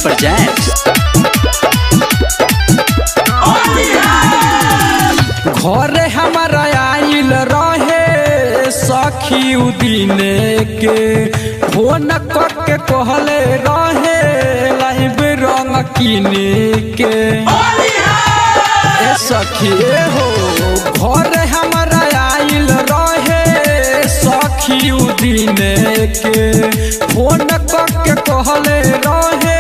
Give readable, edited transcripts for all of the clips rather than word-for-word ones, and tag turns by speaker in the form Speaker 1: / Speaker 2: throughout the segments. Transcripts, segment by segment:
Speaker 1: Presents.
Speaker 2: घरे हमारा आइल रहे सखी उदिने के फोन करके कहले रहे लाइव रंग किने के ए सखी हो। घरे हमारा आइल रहे सखी उदिने के फोन करके कहले रहे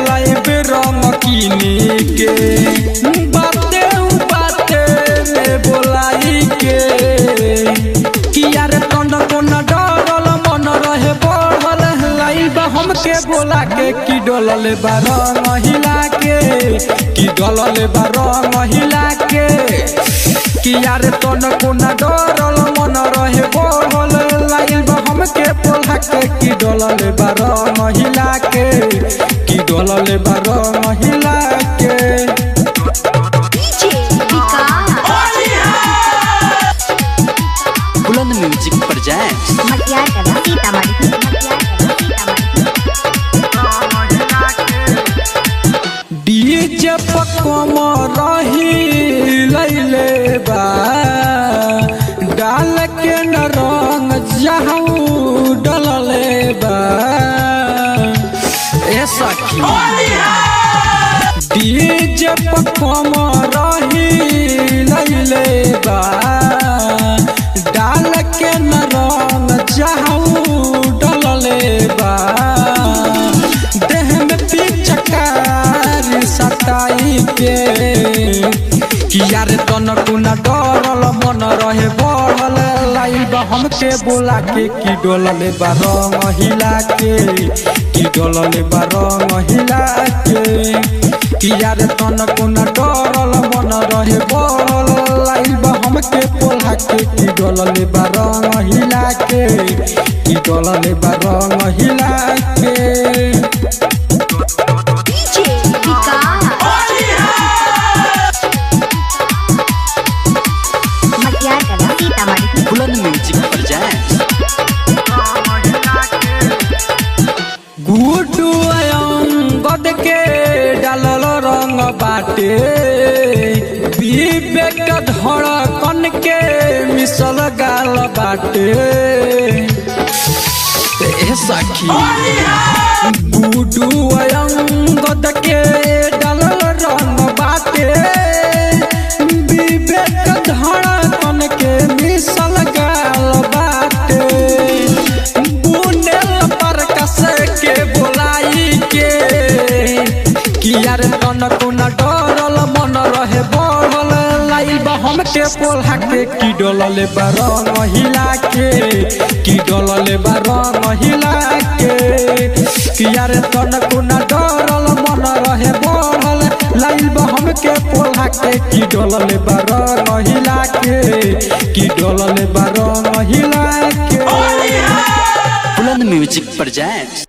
Speaker 2: लाइव रंग किने के बोलाई के कि यार तन कोन डरल मन रहे बढ़ल लाइब हमके बोला के कि डलल बारंग हिला के कि डलल बारंग हिला के कि यार तन कोन डरल मन रहे बढ़ल लाइब हमके बोला के कि डलल बारंग हिला के कि डलल बारंग हिला के।
Speaker 1: बुलंद म्यूजिक प्रेजेंट्स।
Speaker 2: डीजे पकम रही लैले बा डाल के न रंग जहू डलले बा ए सखी। डीजे पकम रही लैले बा डाल के न रंग जहू डलले बा देह में पिचकारी सताई के कि यार तन कुना डरल मन रहे बढ़ल लाइब हमके बोला के कि डलले बा रंग हिला के कि डलले बा रंग हिला के कि यार तन कुना डरल मन रहे बढ़ल लाइब हमके बोला के कि डलले बा रंग हिला के कि डलले बा रंग हिला के।
Speaker 1: बुलंद म्यूजिक प्रेजेंट्स।
Speaker 2: गुड्डू अंगद के डालल रंग बाटे विवेक धड़कन के मिसल गाल बाटे ए सखी। गुड्डू अंगद के डालल रंग बाटे विवेक धड़कन के मिसल गाल बाटे बुनेल पर कस के बोलाई के कि यार तन कोना डरल मन रहे बढ़ल लाइब हमके बोला के कि डलले बा रंग हिला के कि डलले बा रंग हिला के कि यार तन कोना डरल मन रहे बढ़ल लाइब हमके बोला के कि डलले बा रंग हिला के कि डलले बा रंग हिला के।
Speaker 1: बुलंद म्यूजिक प्रेजेंट्स।